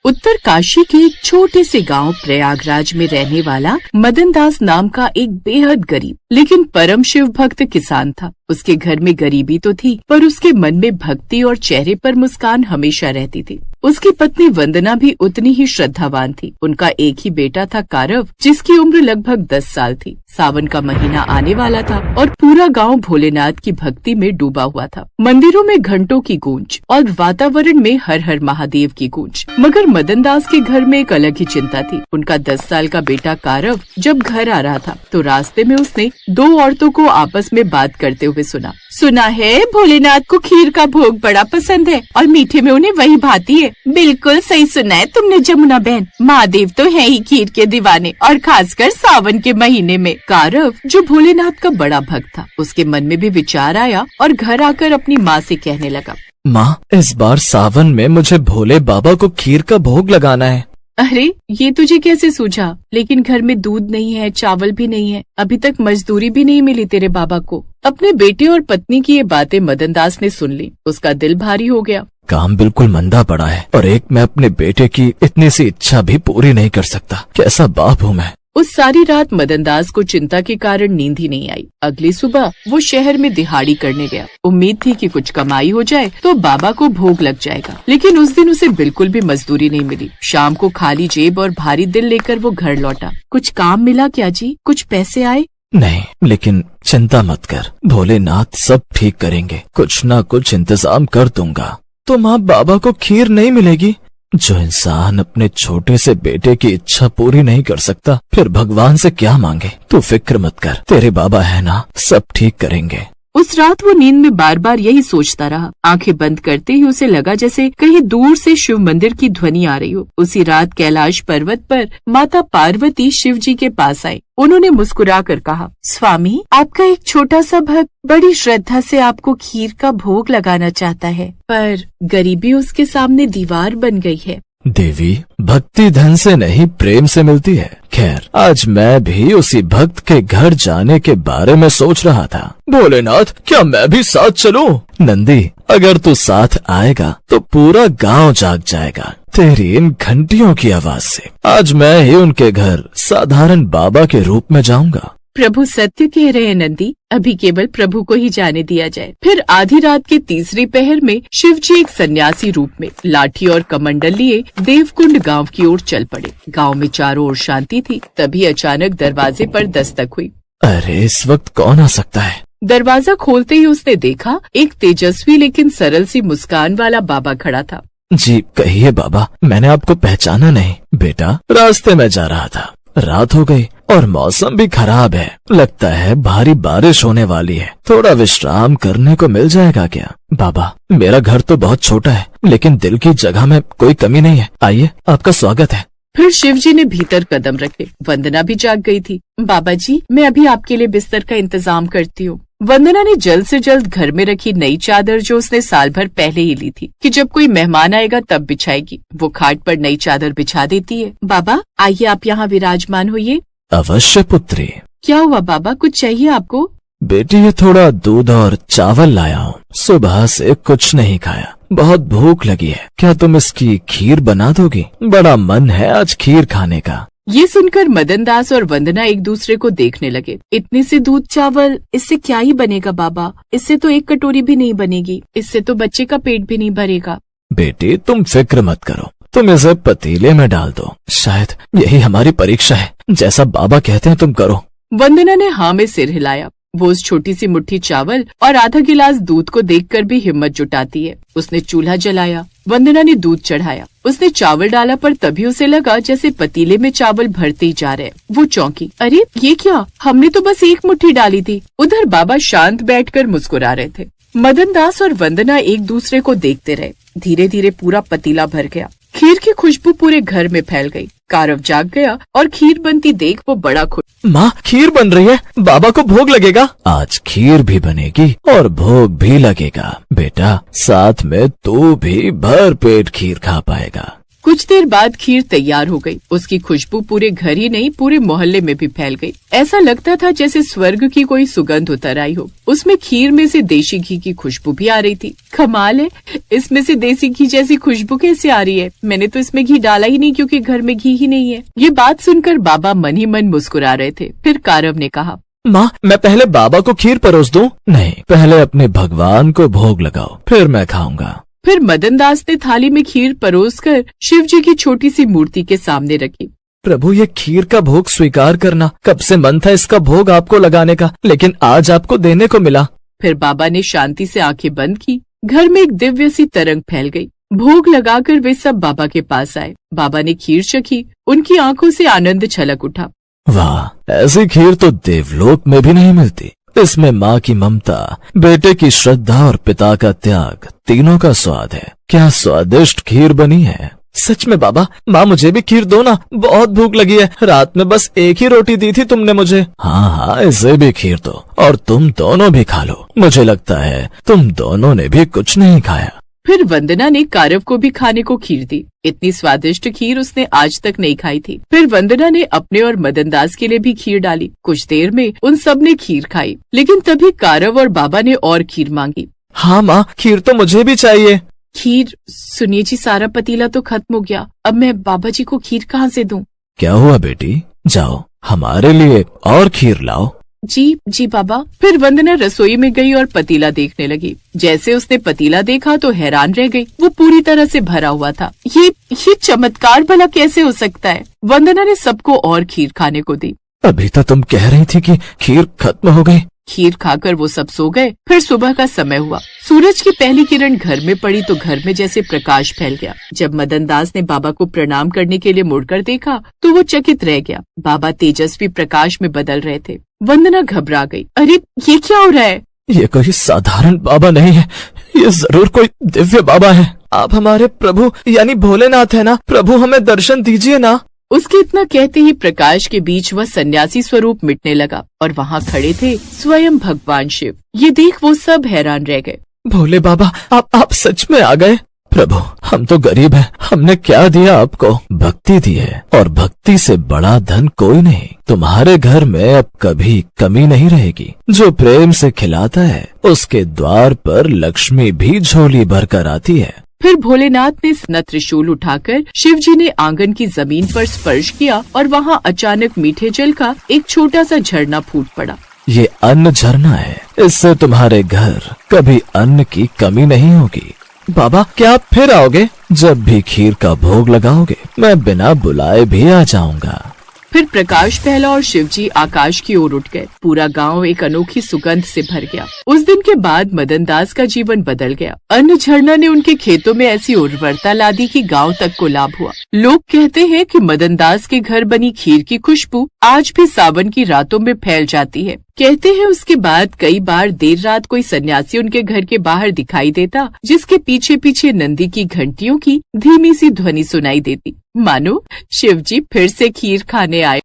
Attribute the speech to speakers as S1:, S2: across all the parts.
S1: उत्तर काशी के एक छोटे से गांव प्रयागराज में रहने वाला मदन दास नाम का एक बेहद गरीब लेकिन परम शिव भक्त किसान था। उसके घर में गरीबी तो थी, पर उसके मन में भक्ति और चेहरे पर मुस्कान हमेशा रहती थी। उसकी पत्नी वंदना भी उतनी ही श्रद्धावान थी। उनका एक ही बेटा था कारव, जिसकी उम्र लगभग 10 साल थी। सावन का महीना आने वाला था और पूरा गांव भोलेनाथ की भक्ति में डूबा हुआ था। मंदिरों में घंटों की गूंज और वातावरण में हर हर महादेव की गूंज। मगर मदन दास के घर में एक अलग ही चिंता थी। उनका 10 साल का बेटा कारव जब घर आ रहा था तो रास्ते में उसने 2 औरतों को आपस में बात करते हुए सुना है भोलेनाथ को खीर का भोग बड़ा पसंद है और मीठे में उन्हें वही भाती है। बिल्कुल सही सुना है तुमने जमुना बहन, महादेव तो है ही खीर के दीवाने, और खासकर सावन के महीने में। कारव जो भोलेनाथ का बड़ा भक्त था, उसके मन में भी विचार आया और घर आकर अपनी माँ से कहने लगा,
S2: माँ, इस बार सावन में मुझे भोले बाबा को खीर का भोग लगाना है।
S1: अरे ये तुझे कैसे सूझा? लेकिन घर में दूध नहीं है, चावल भी नहीं है, अभी तक मजदूरी भी नहीं मिली तेरे बाबा को। अपने बेटे और पत्नी की ये बातें मदन दास ने सुन ली। उसका दिल भारी हो गया।
S2: काम बिल्कुल मंदा पड़ा है और एक मैं अपने बेटे की इतनी सी इच्छा भी पूरी नहीं कर सकता। कैसा बाप हूँ मैं।
S1: उस सारी रात मदन दास को चिंता के कारण नींद ही नहीं आई। अगली सुबह वो शहर में दिहाड़ी करने गया। उम्मीद थी कि कुछ कमाई हो जाए तो बाबा को भोग लग जाएगा, लेकिन उस दिन उसे बिल्कुल भी मजदूरी नहीं मिली। शाम को खाली जेब और भारी दिल लेकर वो घर लौटा। कुछ काम मिला क्या जी? कुछ पैसे आए?
S2: नहीं, लेकिन चिंता मत कर, भोलेनाथ सब ठीक करेंगे। कुछ न कुछ इंतजाम कर दूंगा। तो माँ, बाबा को खीर नहीं मिलेगी? जो इंसान अपने छोटे से बेटे की इच्छा पूरी नहीं कर सकता, फिर भगवान से क्या मांगे? तू फिक्र मत कर, तेरे बाबा है ना, सब ठीक करेंगे।
S1: उस रात वो नींद में बार बार यही सोचता रहा। आंखें बंद करते ही उसे लगा जैसे कहीं दूर से शिव मंदिर की ध्वनि आ रही हो। उसी रात कैलाश पर्वत पर माता पार्वती शिव जी के पास आए। उन्होंने मुस्कुरा कर कहा, स्वामी, आपका एक छोटा सा भक्त बड़ी श्रद्धा से आपको खीर का भोग लगाना चाहता है, पर गरीबी उसके सामने दीवार बन गई है।
S2: देवी, भक्ति धन से नहीं प्रेम से मिलती है। खैर, आज मैं भी उसी भक्त के घर जाने के बारे में सोच रहा था। भोलेनाथ, क्या मैं भी साथ चलूं? नंदी, अगर तू साथ आएगा तो पूरा गांव जाग जाएगा तेरी इन घंटियों की आवाज से। आज मैं ही उनके घर साधारण बाबा के रूप में जाऊंगा।
S1: प्रभु सत्य कह रहे हैं नंदी, अभी केवल प्रभु को ही जाने दिया जाए। फिर आधी रात के तीसरी पहर में शिव जी एक सन्यासी रूप में लाठी और कमंडल लिए देवकुंड गांव की ओर चल पड़े। गांव में चारों ओर शांति थी। तभी अचानक दरवाजे पर दस्तक हुई।
S2: अरे, इस वक्त कौन आ सकता है?
S1: दरवाजा खोलते ही उसने देखा एक तेजस्वी लेकिन सरल सी मुस्कान वाला बाबा खड़ा था।
S2: जी कहिए बाबा, मैंने आपको पहचाना नहीं। बेटा, रास्ते में जा रहा था, रात हो गई और मौसम भी खराब है। लगता है भारी बारिश होने वाली है। थोड़ा विश्राम करने को मिल जाएगा क्या? बाबा, मेरा घर तो बहुत छोटा है, लेकिन दिल की जगह में कोई कमी नहीं है। आइए, आपका स्वागत है।
S1: फिर शिव जी ने भीतर कदम रखे। वंदना भी जाग गई थी। बाबा जी, मैं अभी आपके लिए बिस्तर का इंतजाम करती हूँ। वंदना ने जल्द से जल्द घर में रखी नई चादर, जो उसने साल भर पहले ही ली थी कि जब कोई मेहमान आएगा तब बिछाएगी, वो खाट पर नई चादर बिछा देती है। बाबा, आइए आप यहाँ विराजमान होइए।
S2: अवश्य पुत्री।
S1: क्या हुआ बाबा, कुछ चाहिए आपको?
S2: बेटी, ये थोड़ा दूध और चावल लाया हूँ। सुबह से कुछ नहीं खाया, बहुत भूख लगी है। क्या तुम इसकी खीर बना दोगी? बड़ा मन है आज खीर खाने का।
S1: ये सुनकर मदन दास और वंदना एक दूसरे को देखने लगे। इतने से दूध चावल, इससे क्या ही बनेगा बाबा? इससे तो एक कटोरी भी नहीं बनेगी। इससे तो बच्चे का पेट भी नहीं भरेगा।
S2: बेटी, तुम फिक्र मत करो, तुम इसे पतीले में डाल दो। शायद यही हमारी परीक्षा है। जैसा बाबा कहते हैं तुम करो।
S1: वंदना ने हाँ में सिर हिलाया। वो उस छोटी सी मुट्ठी चावल और आधा गिलास दूध को देखकर भी हिम्मत जुटाती है। उसने चूल्हा जलाया। वंदना ने दूध चढ़ाया। उसने चावल डाला, पर तभी उसे लगा जैसे पतीले में चावल भरते ही जा रहे। वो चौंकी। अरे ये क्या? हमने तो बस एक मुट्ठी डाली थी। उधर बाबा शांत बैठकर मुस्कुरा रहे थे। मदन दास और वंदना एक दूसरे को देखते रहे। धीरे धीरे पूरा पतीला भर गया। खीर की खुशबू पूरे घर में फैल गई। कारव जाग गया और खीर बनती देख वो बड़ा खुश।
S2: माँ, खीर बन रही है, बाबा को भोग लगेगा। आज खीर भी बनेगी और भोग भी लगेगा। बेटा, साथ में तू भी भर पेट खीर खा पाएगा।
S1: कुछ देर बाद खीर तैयार हो गई। उसकी खुशबू पूरे घर ही नहीं पूरे मोहल्ले में भी फैल गई। ऐसा लगता था जैसे स्वर्ग की कोई सुगंध उतर आई हो। उसमें खीर में से देशी घी की खुशबू भी आ रही थी। कमाल है, इसमें से देसी घी जैसी खुशबू कैसे आ रही है? मैंने तो इसमें घी डाला ही नहीं क्योंकि घर में घी ही नहीं है। ये बात सुनकर बाबा मन ही मन मुस्कुरा रहे थे। फिर कारव ने कहा,
S2: माँ, मैं पहले बाबा को खीर परोस दूं? नहीं, पहले अपने भगवान को भोग लगाओ, फिर मैं खाऊंगा।
S1: फिर मदनदास ने थाली में खीर परोसकर शिव जी की छोटी सी मूर्ति के सामने रखी।
S2: प्रभु, ये खीर का भोग स्वीकार करना। कब से मन था इसका भोग आपको लगाने का, लेकिन आज आपको देने को मिला।
S1: फिर बाबा ने शांति से आंखें बंद की। घर में एक दिव्य सी तरंग फैल गई। भोग लगाकर वे सब बाबा के पास आए। बाबा ने खीर चखी। उनकी आंखों से आनंद छलक उठा।
S2: वाह, ऐसी खीर तो देवलोक में भी नहीं मिलती। इसमें माँ की ममता, बेटे की श्रद्धा और पिता का त्याग, तीनों का स्वाद है। क्या स्वादिष्ट खीर बनी है। सच में बाबा, माँ मुझे भी खीर दो ना, बहुत भूख लगी है। रात में बस एक ही रोटी दी थी तुमने मुझे। हाँ हाँ, इसे भी खीर दो और तुम दोनों भी खा लो। मुझे लगता है तुम दोनों ने भी कुछ नहीं खाया।
S1: फिर वंदना ने कारव को भी खाने को खीर दी। इतनी स्वादिष्ट खीर उसने आज तक नहीं खाई थी। फिर वंदना ने अपने और मदनदास के लिए भी खीर डाली। कुछ देर में उन सब ने खीर खाई, लेकिन तभी कारव और बाबा ने और खीर मांगी।
S2: हाँ माँ, खीर तो मुझे भी चाहिए।
S1: खीर? सुनिए जी, सारा पतीला तो खत्म हो गया। अब मैं बाबा जी को खीर कहाँ से दूं?
S2: क्या हुआ बेटी, जाओ हमारे लिए और खीर लाओ।
S1: जी बाबा। फिर वंदना रसोई में गई और पतीला देखने लगी। जैसे उसने पतीला देखा तो हैरान रह गई। वो पूरी तरह से भरा हुआ था। ये चमत्कार भला कैसे हो सकता है? वंदना ने सबको और खीर खाने को दी।
S2: अभी तो तुम कह रही थी कि खीर खत्म हो गई।
S1: खीर खाकर वो सब सो गए। फिर सुबह का समय हुआ। सूरज की पहली किरण घर में पड़ी तो घर में जैसे प्रकाश फैल गया। जब मदनदास ने बाबा को प्रणाम करने के लिए मुड़कर देखा तो वो चकित रह गया। बाबा तेजस्वी प्रकाश में बदल रहे थे। वंदना घबरा गई। अरे, ये क्या हो रहा है?
S2: ये कोई साधारण बाबा नहीं है, ये जरूर कोई दिव्य बाबा है। आप हमारे प्रभु यानी भोलेनाथ है ना? प्रभु, हमें दर्शन दीजिए ना।
S1: उसके इतना कहते ही प्रकाश के बीच वह सन्यासी स्वरूप मिटने लगा और वहाँ खड़े थे स्वयं भगवान शिव। ये देख वो सब हैरान रह गए।
S2: भोले बाबा, आप सच में आ गए। प्रभु, हम तो गरीब हैं, हमने क्या दिया आपको? भक्ति दी है, और भक्ति से बड़ा धन कोई नहीं। तुम्हारे घर में अब कभी कमी नहीं रहेगी। जो प्रेम से खिलाता है उसके द्वार पर लक्ष्मी भी झोली भरकर आती है।
S1: फिर भोलेनाथ ने अपना त्रिशूल उठाकर शिव जी ने आंगन की जमीन पर स्पर्श किया और वहाँ अचानक मीठे जल का एक छोटा सा झरना फूट पड़ा।
S2: ये अन्न झरना है, इससे तुम्हारे घर कभी अन्न की कमी नहीं होगी। बाबा, क्या आप फिर आओगे? जब भी खीर का भोग लगाओगे मैं बिना बुलाए भी आ जाऊंगा।
S1: फिर प्रकाश फैला और शिवजी आकाश की ओर उठ गए। पूरा गांव एक अनोखी सुगंध से भर गया। उस दिन के बाद मदनदास का जीवन बदल गया। अन्न झरना ने उनके खेतों में ऐसी उर्वरता ला दी कि गांव तक को लाभ हुआ। लोग कहते हैं कि मदनदास के घर बनी खीर की खुशबू आज भी सावन की रातों में फैल जाती है। कहते हैं उसके बाद कई बार देर रात कोई सन्यासी उनके घर के बाहर दिखाई देता, जिसके पीछे पीछे नंदी की घंटियों की धीमी सी ध्वनि सुनाई देती, मानो शिवजी फिर से खीर खाने आए।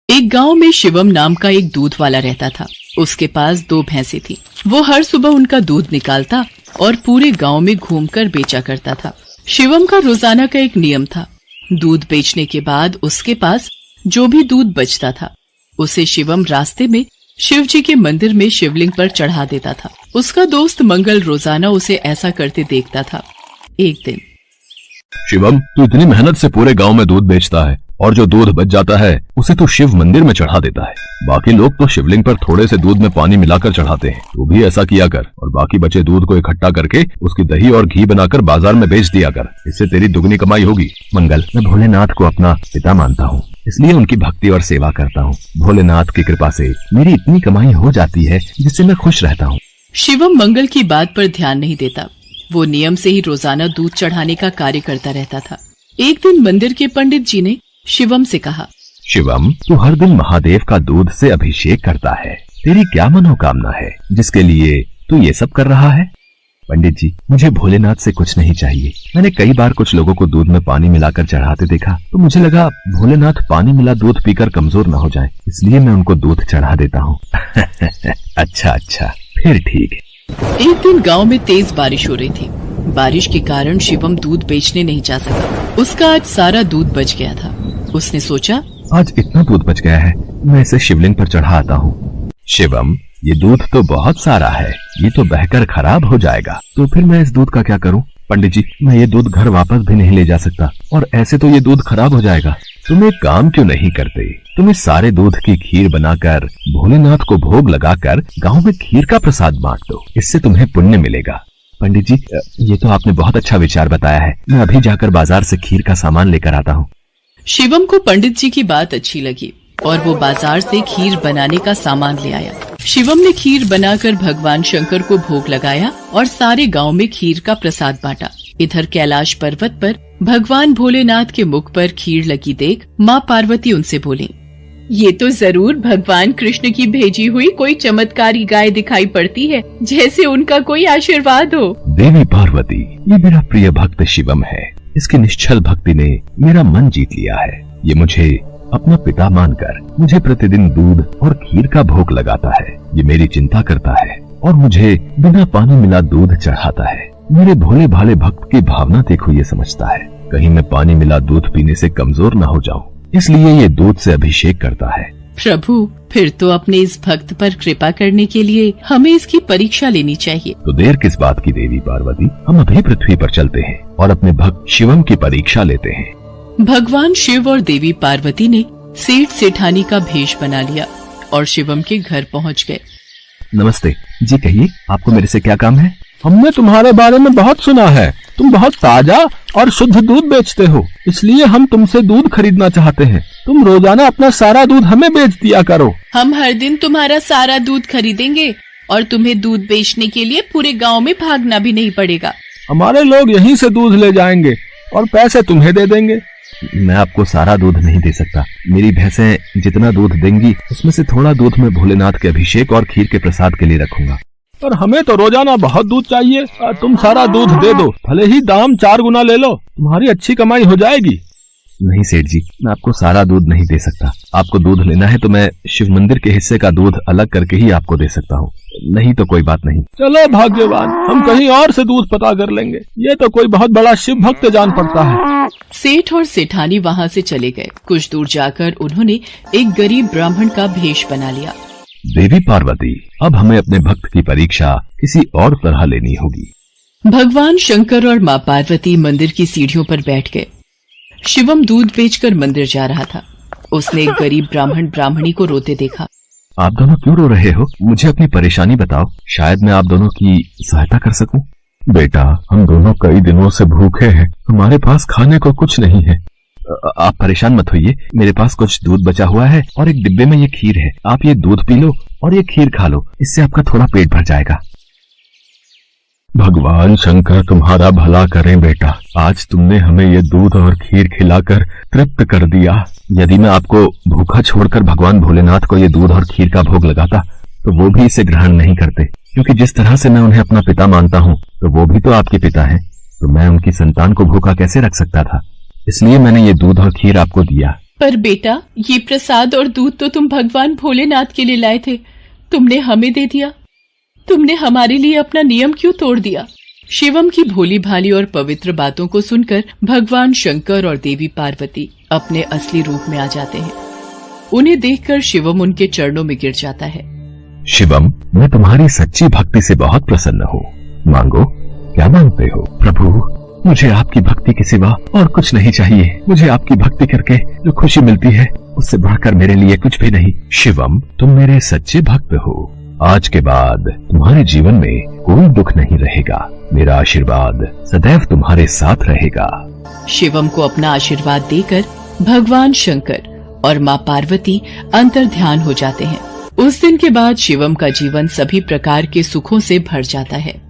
S1: एक गांव में शिवम नाम का एक दूध वाला रहता था। उसके पास 2 भैंसें थी। वो हर सुबह उनका दूध निकालता और पूरे गांव में घूमकर बेचा करता था। शिवम का रोजाना का एक नियम था। दूध बेचने के बाद उसके पास जो भी दूध बचता था उसे शिवम रास्ते में शिव जी के मंदिर में शिवलिंग पर चढ़ा देता था। उसका दोस्त मंगल रोजाना उसे ऐसा करते देखता था। एक दिन,
S3: शिवम, तू इतनी मेहनत से पूरे गांव में दूध बेचता है और जो दूध बच जाता है उसे तू शिव मंदिर में चढ़ा देता है। बाकी लोग तो शिवलिंग पर थोड़े से दूध में पानी मिलाकर चढ़ाते हैं। तू भी ऐसा किया कर और बाकी बचे दूध को इकट्ठा करके उसकी दही और घी बनाकर बाजार में बेच दिया कर। इससे तेरी दुगनी कमाई होगी।
S4: मंगल, मैं भोलेनाथ को अपना पिता मानता हूँ, इसलिए उनकी भक्ति और सेवा करता हूँ। भोलेनाथ की कृपा से मेरी इतनी कमाई हो जाती है जिससे मैं खुश रहता हूँ।
S1: शिवम मंगल की बात पर ध्यान नहीं देता। वो नियम से ही रोजाना दूध चढ़ाने का कार्य करता रहता था। एक दिन मंदिर के पंडित जी ने शिवम से कहा,
S4: शिवम, तू हर दिन महादेव का दूध से अभिषेक करता है। तेरी क्या मनोकामना है जिसके लिए तू ये सब कर रहा है? पंडित जी, मुझे भोलेनाथ से कुछ नहीं चाहिए। मैंने कई बार कुछ लोगों को दूध में पानी मिलाकर चढ़ाते देखा तो मुझे लगा भोलेनाथ पानी मिला दूध पीकर कमजोर न हो जाए, इसलिए मैं उनको दूध चढ़ा देता हूँ। अच्छा, फिर ठीक है।
S1: एक दिन गांव में तेज बारिश हो रही थी। बारिश के कारण शिवम दूध बेचने नहीं जा सका। उसका आज सारा दूध बच गया था। उसने सोचा,
S4: आज इतना दूध बच गया है, मैं इसे शिवलिंग पर चढ़ा आता हूँ। शिवम, ये दूध तो बहुत सारा है, ये तो बहकर खराब हो जाएगा, तो फिर मैं इस दूध का क्या करूँ? पंडित जी, मैं ये दूध घर वापस भी नहीं ले जा सकता, और ऐसे तो ये दूध खराब हो जाएगा। तुम एक काम क्यों नहीं करते? तुम इस सारे दूध की खीर बनाकर भोलेनाथ को भोग लगाकर गांव में खीर का प्रसाद बांट दो, इससे तुम्हें पुण्य मिलेगा। पंडित जी, ये तो आपने बहुत अच्छा विचार बताया है, मैं अभी जाकर बाजार से खीर का सामान लेकर आता हूँ।
S1: शिवम को पंडित जी की बात अच्छी लगी और वो बाजार से खीर बनाने का सामान ले आया। शिवम ने खीर बनाकर भगवान शंकर को भोग लगाया और सारे गांव में खीर का प्रसाद बांटा। इधर कैलाश पर्वत पर भगवान भोलेनाथ के मुख पर खीर लगी देख माँ पार्वती उनसे बोली, ये तो जरूर भगवान कृष्ण की भेजी हुई कोई चमत्कारी गाय दिखाई पड़ती है, जैसे उनका कोई आशीर्वाद हो।
S4: देवी पार्वती, ये मेरा प्रिय भक्त शिवम है। इसकी निश्चल भक्ति ने मेरा मन जीत लिया है। ये मुझे अपना पिता मानकर मुझे प्रतिदिन दूध और खीर का भोग लगाता है। ये मेरी चिंता करता है और मुझे बिना पानी मिला दूध चढ़ाता है। मेरे भोले भाले भक्त की भावना देखो, ये समझता है कहीं मैं पानी मिला दूध पीने से कमजोर न हो जाऊं, इसलिए ये दूध से अभिषेक करता है।
S1: प्रभु, फिर तो अपने इस भक्त पर कृपा करने के लिए हमें इसकी परीक्षा लेनी चाहिए।
S4: तो देर किस बात की देवी पार्वती, हम अभी पृथ्वी पर चलते हैं और अपने भक्त शिवम की परीक्षा लेते हैं।
S1: भगवान शिव और देवी पार्वती ने सेठ सेठानी का भेष बना लिया और शिवम के घर पहुंच गए।
S4: नमस्ते जी, कहिए आपको मेरे से क्या काम है?
S3: हमने तुम्हारे बारे में बहुत सुना है, तुम बहुत ताजा और शुद्ध दूध बेचते हो, इसलिए हम तुमसे दूध खरीदना चाहते हैं। तुम रोजाना अपना सारा दूध हमें बेच दिया करो।
S1: हम हर दिन तुम्हारा सारा दूध खरीदेंगे और तुम्हें दूध बेचने के लिए पूरे गांव में भागना भी नहीं पड़ेगा।
S3: हमारे लोग यहीं से दूध ले जाएंगे और पैसे तुम्हें दे देंगे।
S4: मैं आपको सारा दूध नहीं दे सकता। मेरी भैंसें जितना दूध देंगी उसमें से थोड़ा दूध मैं भोलेनाथ के अभिषेक और खीर के प्रसाद के लिए रखूंगा।
S3: पर हमें तो रोजाना बहुत दूध चाहिए। तुम सारा दूध दे दो, भले ही दाम 4 गुना ले लो, तुम्हारी अच्छी कमाई हो जाएगी।
S4: नहीं सेठ जी, मैं आपको सारा दूध नहीं दे सकता। आपको दूध लेना है तो मैं शिव मंदिर के हिस्से का दूध अलग करके ही आपको दे सकता हूँ, नहीं तो कोई बात नहीं।
S3: चलो भाग्यवान, हम कहीं और से दूध पता कर लेंगे। ये तो कोई बहुत बड़ा शिव भक्त जान पड़ता है।
S1: सेठ और सेठानी वहाँ से चले गए। कुछ दूर जाकर उन्होंने एक गरीब ब्राह्मण का भेष बना लिया।
S4: देवी पार्वती, अब हमें अपने भक्त की परीक्षा किसी और तरह लेनी होगी।
S1: भगवान शंकर और माँ पार्वती मंदिर की सीढ़ियों पर बैठ गए। शिवम दूध बेचकर मंदिर जा रहा था। उसने एक गरीब ब्राह्मण ब्राह्मणी को रोते देखा।
S4: आप दोनों क्यों रो रहे हो? मुझे अपनी परेशानी बताओ, शायद मैं आप दोनों की सहायता कर सकूं।
S3: बेटा, हम दोनों कई दिनों से भूखे हैं, हमारे पास खाने को कुछ नहीं है।
S4: आप परेशान मत होइए, मेरे पास कुछ दूध बचा हुआ है और एक डिब्बे में ये खीर है। आप ये दूध पी लो और ये खीर खा लो, इससे आपका थोड़ा पेट भर जाएगा।
S3: भगवान शंकर तुम्हारा भला करें बेटा, आज तुमने हमें ये दूध और खीर खिलाकर तृप्त कर दिया।
S4: यदि मैं आपको भूखा छोड़कर भगवान भोलेनाथ को ये दूध और खीर का भोग लगाता तो वो भी इसे ग्रहण नहीं करते, क्योंकि जिस तरह से मैं उन्हें अपना पिता मानता हूँ तो वो भी तो आपके पिता हैं, तो मैं उनकी संतान को भूखा कैसे रख सकता था। इसलिए मैंने ये दूध और खीर आपको दिया।
S1: पर बेटा, ये प्रसाद और दूध तो तुम भगवान भोलेनाथ के लिए लाए थे, तुमने हमें दे दिया। तुमने हमारे लिए अपना नियम क्यों तोड़ दिया? शिवम की भोली भाली और पवित्र बातों को सुनकर भगवान शंकर और देवी पार्वती अपने असली रूप में आ जाते हैं। उन्हें देखकर शिवम उनके चरणों में गिर जाता है।
S4: शिवम, मैं तुम्हारी सच्ची भक्ति से बहुत प्रसन्न हूँ। मांगो, क्या मांगते हो? प्रभु, मुझे आपकी भक्ति के सिवा और कुछ नहीं चाहिए। मुझे आपकी भक्ति करके जो खुशी मिलती है उससे बढ़कर मेरे लिए कुछ भी नहीं। शिवम, तुम मेरे सच्चे भक्त हो। आज के बाद तुम्हारे जीवन में कोई दुख नहीं रहेगा। मेरा आशीर्वाद सदैव तुम्हारे साथ रहेगा।
S1: शिवम को अपना आशीर्वाद देकर भगवान शंकर और माँ पार्वती अंतर ध्यान हो जाते हैं। उस दिन के बाद शिवम का जीवन सभी प्रकार के सुखों से भर जाता है।